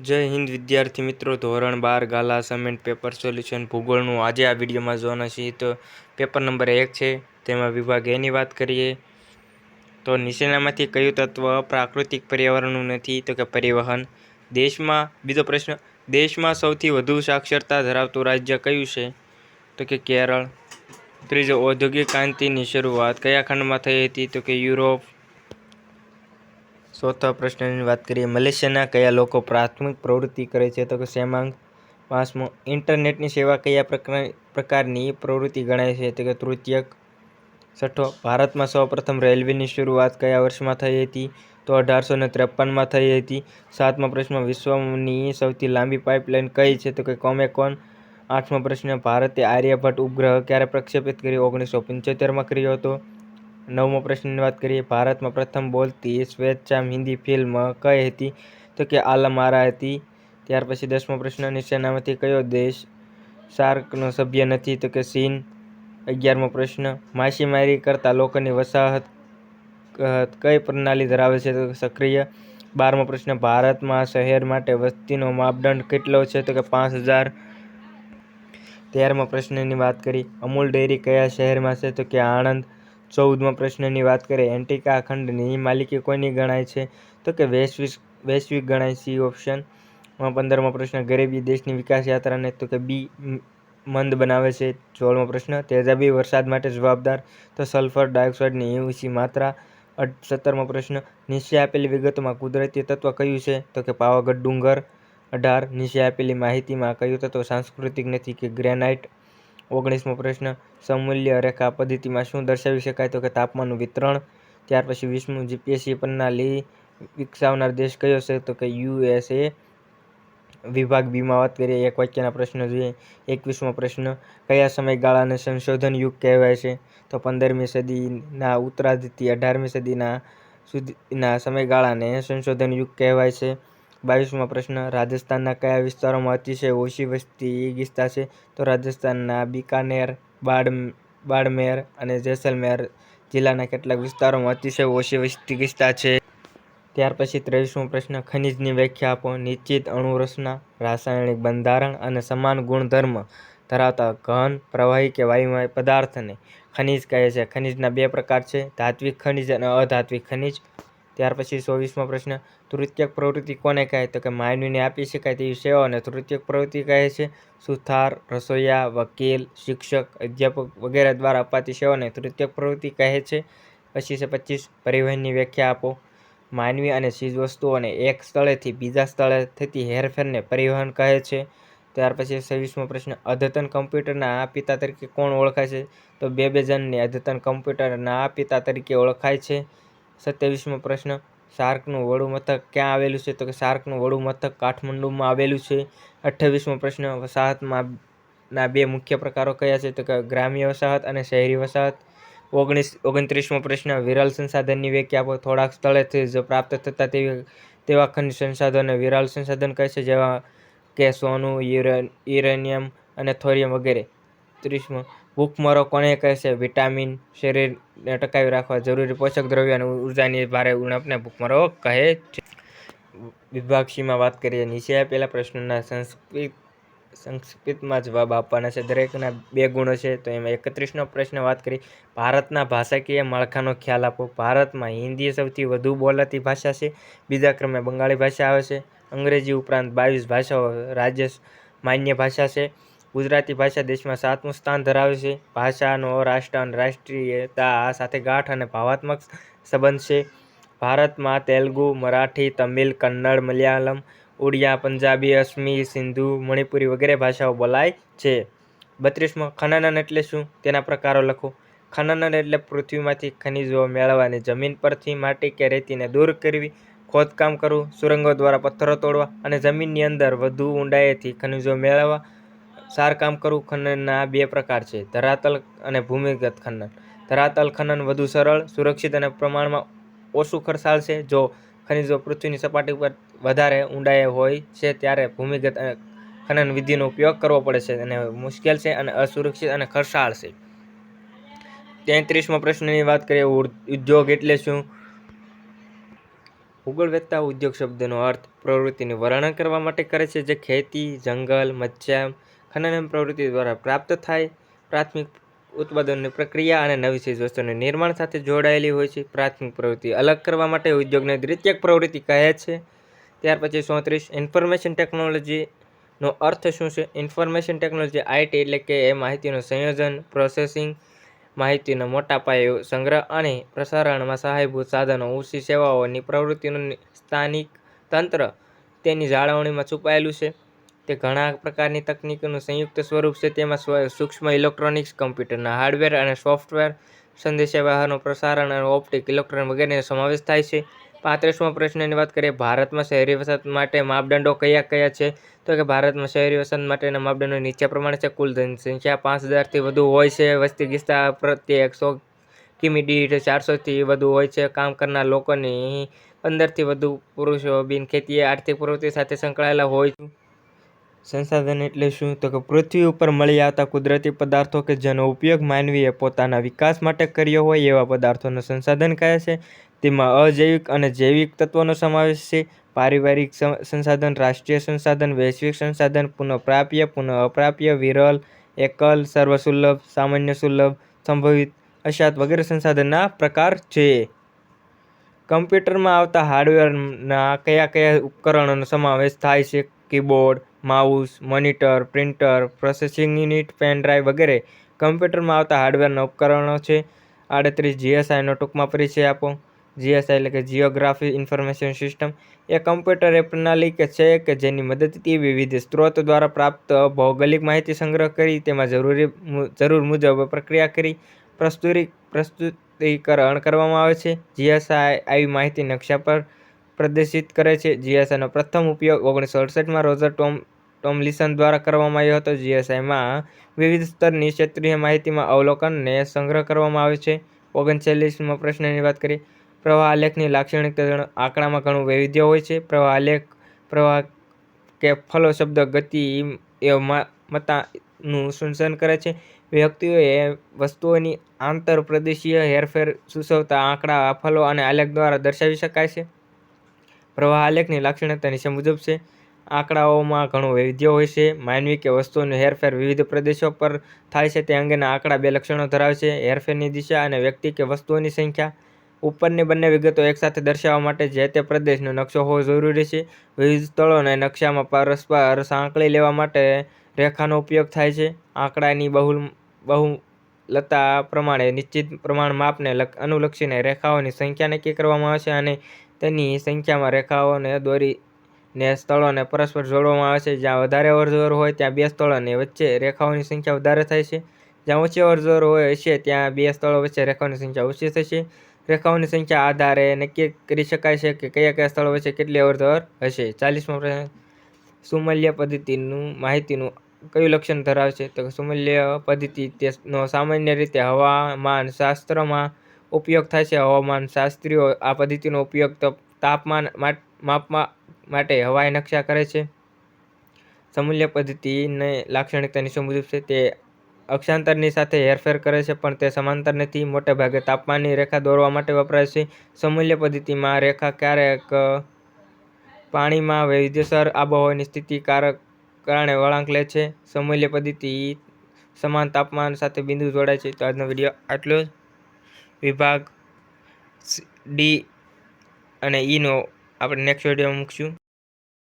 જય હિન્દ વિદ્યાર્થી મિત્રો, ધોરણ 12 ગાલા અસાઇનમેન્ટ પેપર સોલ્યુશન ભૂગોળનું આજે આ વિડીયોમાં જોવાના છીએ. તો પેપર નંબર 1 છે, તેમાં વિભાગ એની વાત કરીએ તો નીચેનામાંથી કયું તત્વ પ્રાકૃતિક પર્યાવરણનું નથી? તો કે પરિવહન. દેશમાં બીજો પ્રશ્ન, દેશમાં સૌથી વધુ સાક્ષરતા ધરાવતું રાજ્ય કયું છે? તો કે કેરળ. ત્રીજો, ઔદ્યોગિક ક્રાંતિની શરૂઆત કયા ખંડમાં થઈ હતી? તો કે યુરોપ. ચોથા પ્રશ્નની વાત કરીએ, મલેશિયાના કયા લોકો પ્રાથમિક પ્રવૃત્તિ કરે છે? તો કે સેમાંગ. પાંચમો, ઇન્ટરનેટની સેવા કયા પ્રકારની પ્રવૃત્તિ ગણાય છે? તો કે તૃતીયક. છઠ્ઠો, ભારતમાં સૌપ્રથમ રેલવેની શરૂઆત કયા વર્ષમાં થઈ હતી? તો 1853માં થઈ હતી. સાતમો પ્રશ્ન, વિશ્વની સૌથી લાંબી પાઇપલાઇન કઈ છે? તો કે કોમેકોન. આઠમો પ્રશ્ન, ભારતે આર્યભટ્ટ ઉપગ્રહ ક્યારે પ્રક્ષેપિત કર્યો? 1975માં કર્યો હતો. નવમો પ્રશ્નની વાત કરીએ, ભારતમાં પ્રથમ બોલતી સ્વેચ્છામ હિન્દી ફિલ્મ કઈ હતી? તો કે આલમ આરા હતી. ત્યાર પછી 10મો પ્રશ્ન, નીચેનામાંથી કયો દેશ સાર્કનો સભ્ય નથી? તો કે ચીન. 11મો પ્રશ્ન, માછીમારી કરતા લોકોની વસાહત કઈ પ્રણાલી ધરાવે છે? તો કે સક્રિય. 12મો પ્રશ્ન, ભારતમાં શહેર માટે વસ્તીનો માપદંડ કેટલો છે? તો કે 5000. 13મા પ્રશ્નની વાત કરી, અમૂલ ડેરી કયા શહેરમાં છે? તો કે આણંદ. 14મા પ્રશ્નની વાત કરીએ, એન્ટાર્કટિકા ખંડની માલિકી કોની ગણાય છે? તો કે વૈશ્વિક ગણાય. C option. 15મો પ્રશ્ન, ગરીબી દેશની વિકાસ યાત્રાને તો કે બી મંદ બનાવે છે. 16મો પ્રશ્ન, તેજાબી વરસાદ માટે જવાબદાર? તો સલ્ફર ડાયોક્સાઇડની ઊંચી માત્રા. 17મો પ્રશ્ન, નીચે આપેલી વિગતોમાં કુદરતી તત્વ કયું છે? તો કે પાવાગઢ ડુંગર. 18, નીચે આપેલી માહિતીમાં કયું તત્વ સાંસ્કૃતિક નથી? કે ગ્રેનાઇટ. 19મો પ્રશ્ન, સમમૂલ્ય રેખા પદ્ધતિમાં શું દર્શાવી શકાય? તો કે તાપમાનનું વિતરણ. ત્યાર પછી 20મું, જીપીએસસી પ્રણાલી વિકસાવનાર દેશ કયો છે? તો કે યુએસએ. વિભાગ બીમાં વાત કરીએ, એક વાક્યના પ્રશ્નો જોઈએ. 21મો પ્રશ્ન, કયા સમયગાળાને સંશોધન યુગ કહેવાય છે? તો 15મી સદીના ઉત્તરાર્ધથી 18મી સદીના સુધીના સમયગાળાને સંશોધન યુગ કહેવાય છે. 22મો પ્રશ્ન, રાજસ્થાનના કયા વિસ્તારોમાં અતિશય ઓછી વસ્તી ગીચતા છે? તો રાજસ્થાનના બિકાનેર, બાડમેર અને જેસલમેર જિલ્લાના કેટલાક વિસ્તારોમાં અતિશય ઓછી વસ્તી ગીચતા છે. ત્યાર પછી 23મો પ્રશ્ન, ખનિજની વ્યાખ્યા આપો. નિશ્ચિત અણુ રચના, રાસાયણિક બંધારણ અને સમાન ગુણધર્મ ધરાવતા ઘન, પ્રવાહી કે વાયુમય પદાર્થને ખનિજ કહે છે. ખનિજના બે પ્રકાર છે, ધાત્વિક ખનિજ અને અધાત્વિક ખનિજ. ત્યાર પછી 24મો પ્રશ્ન, તૃતીયક પ્રવૃત્તિ કોને કહે? તો કે માનવીને આપી શકાય તેવી સેવાઓને તૃતીયક પ્રવૃત્તિ કહે છે. સુથાર, રસોઈયા, વકીલ, શિક્ષક, અધ્યાપક વગેરે દ્વારા અપાતી સેવાઓને તૃતીયક પ્રવૃત્તિ કહે છે. પછી છે 25, પરિવહનની વ્યાખ્યા આપો. માનવી અને ચીજવસ્તુઓને એક સ્થળેથી બીજા સ્થળે થતી હેરફેરને પરિવહન કહે છે. ત્યાર પછી 26મો પ્રશ્ન, અદ્યતન કમ્પ્યુટરના પિતા તરીકે કોણ ઓળખાય છે? તો બેબેજને અદ્યતન કમ્પ્યુટરના પિતા તરીકે ઓળખાય છે. 27મો પ્રશ્ન, સાર્કનું વડું મથક ક્યાં આવેલું છે? તો કે સાર્કનું વડું મથક કાઠમંડુમાં આવેલું છે. 28મો પ્રશ્ન, વસાહતમાં ના બે મુખ્ય પ્રકારો કયા છે? તો કે ગ્રામ્ય વસાહત અને શહેરી વસાહત. 29મો પ્રશ્ન, વિરલ સંસાધનની વ્યાખ્યા આપો. થોડાક સ્થળેથી જ પ્રાપ્ત થતા તેવા ખનિજ સંસાધનોને વિરલ સંસાધન કહે છે, જેવા કે સોનું, યુરેનિયમ અને થોરિયમ વગેરે. 30મો, ભૂખમરો કોને કહે છે? વિટામિન, શરીરને ટકાવી રાખવા જરૂરી પોષક દ્રવ્યો અને ઉર્જાની ભારે ઉણપને ભૂખમરો કહે છે. વિભાગ સીમાં વાત કરીએ, નીચે આપેલા પ્રશ્નોના સંક્ષિપ્તમાં જવાબ આપવાના છે. દરેકના 2 ગુણો છે. તો એમાં 31મો પ્રશ્ન વાત કરી, ભારતના ભાષાકીય માળખાનો ખ્યાલ આપો. ભારતમાં હિન્દી સૌથી વધુ બોલાતી ભાષા છે. બીજા ક્રમે બંગાળી ભાષા આવે છે. અંગ્રેજી ઉપરાંત 22 ભાષાઓ રાજ્ય માન્ય ભાષા છે. ગુજરાતી ભાષા દેશમાં 7મું સ્થાન ધરાવે છે. ભાષાનો રાષ્ટ્ર અને રાષ્ટ્રીયતા સાથે ગાઢ અને ભાવનાત્મક સંબંધ છે. ભારતમાં તેલુગુ, મરાઠી, તમિલ, કન્નડ, મલયાલમ, ઉડિયા, પંજાબી, અસમી, સિંધુ, મણિપુરી વગેરે ભાષાઓ બોલાય છે. 32મો, ખનન એટલે શું? તેના પ્રકારો લખો. ખનન એટલે પૃથ્વીમાંથી ખનિજો મેળવવાની, જમીન પરથી માટી કે રેતીને દૂર કરવી, ખોદકામ કરવું, સુરંગો દ્વારા પથ્થરો તોડવા અને જમીનની અંદર વધુ ઊંડાઈએથી ખનિજો મેળવવા, સારકામ કરવું. ખનનના 2 પ્રકાર છે, ધરાતલ અને ભૂમિગત ખનન. ધરાતલ ખનન વધુ સરળ, સુરક્ષિત અને પ્રમાણમાં ઓછું ખર્ચાળ છે. જો ખનિજો પૃથ્વીની સપાટી ઉપર વધારે ઊંડાઈએ હોય છે, ત્યારે ભૂમિગત ખનન વિધિનો ઉપયોગ કરવો પડે છે અને મુશ્કેલ છે અને અસુરક્ષિત અને ખર્ચાળ છે. 33મો પ્રશ્નની વાત કરીએ, ઉદ્યોગ એટલે શું? ભૂગોળવેત્તા ઉદ્યોગ શબ્દનો અર્થ પ્રવૃત્તિનું વર્ણન કરવા માટે કરે છે જે ખેતી, જંગલ, મત્સ્ય ખનન પ્રવૃત્તિ દ્વારા પ્રાપ્ત થાય પ્રાથમિક ઉત્પાદનની પ્રક્રિયા અને નવી ચીજવસ્તુઓના નિર્માણ સાથે જોડાયેલી હોય છે. પ્રાથમિક પ્રવૃત્તિ અલગ કરવા માટે ઉદ્યોગને દ્વિતીયક પ્રવૃત્તિ કહે છે. ત્યાર પછી 34 ઇન્ફોર્મેશન ટેકનોલોજીનો અર્થ શું છે? ઇન્ફોર્મેશન ટેકનોલોજી આઈટી એટલે કે માહિતીનું સંયોજન, પ્રોસેસિંગ, માહિતીનો મોટા પાયે સંગ્રહ અને પ્રસારણમાં સહાયભૂત સાધનો, ઊંચી સેવાઓની પ્રવૃત્તિનું સ્થાનિક તંત્ર તેની જાળવણીમાં છુપાયેલું છે. તે ઘણા પ્રકારની તકનીકોનું સંયુક્ત સ્વરૂપ છે. તેમાં સૂક્ષ્મ ઇલેક્ટ્રોનિક્સ, કમ્પ્યુટરના હાર્ડવેર અને સોફ્ટવેર, સંદેશાવ્યવહારનું પ્રસારણ અને ઓપ્ટિક, ઇલેક્ટ્રોનિક વગેરેનો સમાવેશ થાય છે. 35મો પ્રશ્નની વાત કરીએ, ભારતમાં શહેરી વસાહત માટે માપદંડો કયા કયા છે? તો કે ભારતમાં શહેરી વસાહત માટેના માપદંડો નીચે પ્રમાણે છે. કુલ જનસંખ્યા 5000થી વધુ હોય છે. વસ્તી વિસ્તાર પ્રત્યેક 100 કિમી દીઠ 400થી વધુ હોય છે. કામ કરનાર લોકોની 15થી વધુ પુરુષો બિનખેતીય આર્થિક પ્રવૃત્તિ સાથે સંકળાયેલા હોય છે. સંસાધન એટલે શું? તો કે પૃથ્વી ઉપર મળી આવતા કુદરતી પદાર્થો કે જેનો ઉપયોગ માનવીએ પોતાના વિકાસ માટે કર્યો હોય એવા પદાર્થોને સંસાધન કહે છે. તેમાં અજૈવિક અને જૈવિક તત્વોનો સમાવેશ છે. પારિવારિક સંસાધન, રાષ્ટ્રીય સંસાધન, વૈશ્વિક સંસાધન, પુનઃપ્રાપ્ય, પુનઃઅપ્રાપ્ય, વિરલ, એકલ, સર્વસુલભ, સામાન્ય સુલભ, સંભવિત, અશાત વગેરે સંસાધનના પ્રકાર છે. કમ્પ્યુટરમાં આવતા હાર્ડવેરના કયા કયા ઉપકરણોનો સમાવેશ થાય છે? Keyboard, mouse, monitor, printer, processing unit, pen drive વગેરે કમ્પ્યુટરમાં આવતા હાર્ડવેરના ઉપકરણો છે. 38 જીએસઆઈનો ટૂંકમાં પરિચય આપો. જીએસઆઈ એટલે કે જિયોગ્રાફિક ઇન્ફોર્મેશન સિસ્ટમ એ કમ્પ્યુટર એ પ્રણાલી છે કે જેની મદદથી વિવિધ સ્ત્રોત દ્વારા પ્રાપ્ત ભૌગોલિક માહિતી સંગ્રહ કરી તેમાં જરૂર મુજબ પ્રક્રિયા કરી પ્રસ્તુતિકરણ કરવામાં આવે છે. જીએસઆઈ આવી માહિતી નકશા પર પ્રદર્શિત કરે છે. જીએસઆઈનો પ્રથમ ઉપયોગ 1968માં રોજર ટોમલિન્સન દ્વારા કરવામાં આવ્યો હતો. જીએસઆઈમાં વિવિધ સ્તરની ક્ષેત્રીય માહિતીમાં અવલોકન ને સંગ્રહ કરવામાં આવે છે. 39મો પ્રશ્નની વાત કરીએ, પ્રવાહ આલેખની લાક્ષણિકતા. આંકડામાં ઘણું વૈવિધ્ય હોય છે. પ્રવાહ કે ફ્લો શબ્દ ગતિ એ માત્રાનું સૂચન કરે છે. વ્યક્તિઓએ વસ્તુઓની આંતરપ્રદેશીય હેરફેર સૂચવતા આંકડા, ફ્લો અને આલેખ દ્વારા દર્શાવી શકાય છે. પ્રવાહ આલેખની લાક્ષણિકતા નીચે મુજબ છે. આંકડાઓમાં ઘણું વૈવિધ્ય હોય છે. માનવી કે વસ્તુઓની હેરફેર વિવિધ પ્રદેશો પર થાય છે તે અંગેના આંકડા બે લક્ષણો ધરાવે છે: હેરફેરની દિશા અને વ્યક્તિ કે વસ્તુઓની સંખ્યા. ઉપરની બંને વિગતો એકસાથે દર્શાવવા માટે જે તે પ્રદેશનો નકશો હોવો જરૂરી છે. વિવિધ સ્થળોને નકશામાં પરસ્પર સાંકળી લેવા માટે રેખાનો ઉપયોગ થાય છે. આંકડાની બહુલતા પ્રમાણે નિશ્ચિત પ્રમાણમાપને અનુલક્ષીને રેખાઓની સંખ્યા નક્કી કરવામાં આવે છે અને તેની સંખ્યામાં રેખાઓને દોરીને સ્થળોને પરસ્પર જોડવામાં આવે છે. જ્યાં વધારે અવરજવર હોય ત્યાં બે સ્થળોની વચ્ચે રેખાઓની સંખ્યા વધારે થાય છે. જ્યાં ઓછી અવરજવર હશે ત્યાં બે સ્થળો વચ્ચે રેખાઓની સંખ્યા ઓછી થશે. રેખાઓની સંખ્યા આધારે નક્કી કરી શકાય છે કે કયા કયા સ્થળો વચ્ચે કેટલી અવરજવર હશે. 40મો પ્રશ્ન, સુમેલ્ય પદ્ધતિનું માહિતીનું કયું લક્ષણ ધરાવે છે? તો સુમેલ્ય પદ્ધતિ તેનો સામાન્ય રીતે હવામાનશાસ્ત્રમાં ઉપયોગ થાય છે. હવામાનશાસ્ત્રીઓ આ પદ્ધતિનો ઉપયોગ તાપમાન માપવા માટે હવાઈ નકશા કરે છે. સમુલ્ય પદ્ધતિની લાક્ષણિકતા નીચે મુજબ છે. તે અક્ષાંતરની સાથે હેરફેર કરે છે પણ તે સમાંતર નથી. મોટેભાગે તાપમાનની રેખા દોરવા માટે વપરાય છે. સમુલ્ય પદ્ધતિમાં રેખા ક્યારેક પાણીમાં વૈવિધ્યસર આબોહવાની સ્થિતિ કારણે વળાંક લે છે. સમુલ્ય પદ્ધતિ સમાન તાપમાન સાથે બિંદુ જોડાય છે. તો આજનો વિડીયો આટલો જ. વિભાગ ડી અને ઈનો આપણે નેક્સ્ટ વિડીયોમાં મૂકશું.